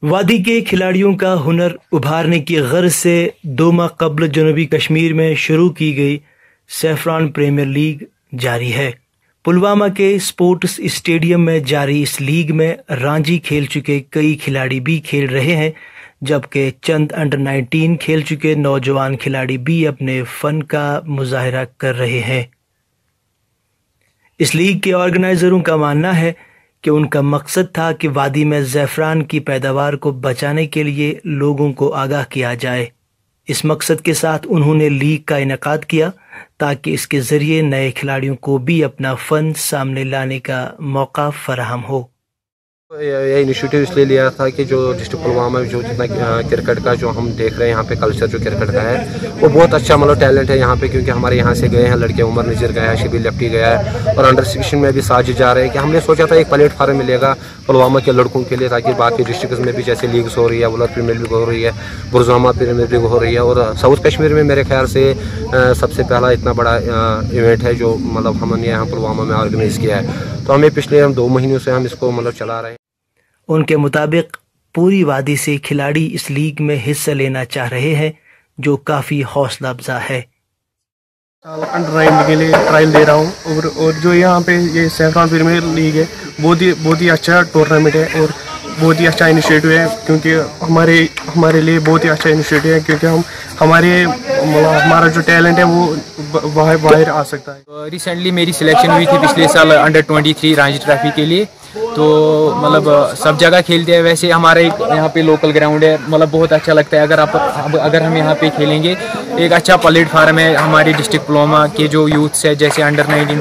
वादी के खिलाड़ियों का हुनर उभारने की गर्ज से 2 माह कबल जनूबी कश्मीर में शुरू की गई सैफरान प्रीमियर लीग जारी है। पुलवामा के स्पोर्ट्स स्टेडियम में जारी इस लीग में रांची खेल चुके कई खिलाड़ी भी खेल रहे हैं, जबकि चंद अंडर 19 खेल चुके नौजवान खिलाड़ी भी अपने फन का मुजाहरा कर रहे हैं। इस लीग के ऑर्गेनाइजरों का मानना है कि उनका मकसद था कि वादी में ज़ैफ़रान की पैदावार को बचाने के लिए लोगों को आगाह किया जाए। इस मकसद के साथ उन्होंने लीग का इनेकाद किया ताकि इसके ज़रिए नए खिलाड़ियों को भी अपना फ़न सामने लाने का मौका फराहम हो। यह इनिशिएटिव इसलिए लिया था कि जो डिस्ट्रिक्ट पुलवामा में जो जितना क्रिकेट का जो हम देख रहे हैं यहाँ पे कल्चर जो क्रिकेट का है वो बहुत अच्छा मतलब टैलेंट है यहाँ पे, क्योंकि हमारे यहाँ से गए हैं लड़के, उमर नज़ीर गया है, शबीर लेफ्टी गया है और अंडर 16 में भी साजिद जा रहे हैं। कि हमने सोचा था एक प्लेटफार्म मिलेगा पुलवामा के लड़कों के लिए, ताकि बाकी डिस्ट्रिक्ट में भी जैसे लीग्स हो रही है, वुलर प्रीमियर लीग हो रही है, बुरज़ामा प्रीमियर लीग हो रही है, और साउथ कश्मीर में मेरे ख्याल से सबसे पहला इतना बड़ा इवेंट है जो मतलब हमने यहाँ पुलवामा में ऑर्गेनाइज़ किया है। तो हमें पिछले 2 महीनों से हम इसको मतलब चला रहे हैं। उनके मुताबिक पूरी वादी से खिलाड़ी इस लीग में हिस्सा लेना चाह रहे हैं, जो काफ़ी हौसला अफजा है। अंडर 9 के लिए ट्रायल दे रहा हूँ और जो यहाँ पे ये सैफरान प्रीमियर लीग है बहुत ही अच्छा टूर्नामेंट है और बहुत ही अच्छा इनिशिएटिव है, क्योंकि हमारे लिए बहुत ही अच्छा इनिशिएटिव है, क्योंकि हमारा जो टैलेंट है वो बाहर आ सकता है। रिसेंटली मेरी सिलेक्शन हुई थी पिछले साल अंडर 23 रांची ट्रॉफी के लिए, तो मतलब सब जगह खेलते हैं। वैसे हमारा एक यहाँ पे लोकल ग्राउंड है, मतलब बहुत अच्छा लगता है अगर हम यहाँ पे खेलेंगे। एक अच्छा प्लेटफार्म है हमारी डिस्ट्रिक्ट पुलवामा के जो यूथ्स है, जैसे अंडर 19,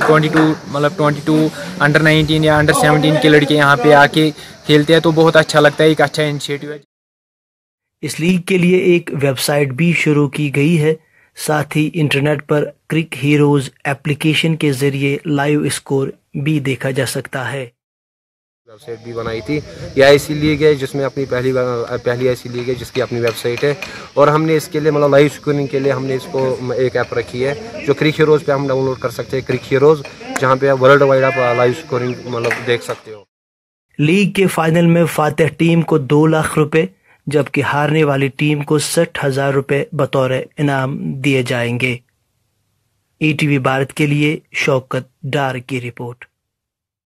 22 मतलब 22 अंडर 19 या अंडर 17 के लड़के यहाँ पे आके खेलते हैं, तो बहुत अच्छा लगता है। एक अच्छा इनिशिएटिव है। इस लीग के लिए एक वेबसाइट भी शुरू की गई है। साथ ही इंटरनेट पर क्रिक हीरोज एप्लीकेशन के जरिए लाइव स्कोर भी देखा जा सकता है। वेबसाइट भी बनाई थी, यह ऐसी लीग है जिसमें अपनी पहली ऐसी लीग है जिसकी अपनी वेबसाइट है, और हमने इसके लिए मतलब लाइव स्कोरिंग के लिए हमने इसको एक ऐप रखी है जो क्रिक हीरोज पे हम डाउनलोड कर सकते हैं। क्रिक हीरोज, जहाँ पे आप वर्ल्ड वाइड आप लाइव स्कोरिंग मतलब देख सकते हो। लीग के फाइनल में फातिह टीम को 2 लाख रुपए, जबकि हारने वाली टीम को 60,000 रुपए बतौर इनाम दिए जाएंगे। ETV भारत के लिए शौकत डार की रिपोर्ट।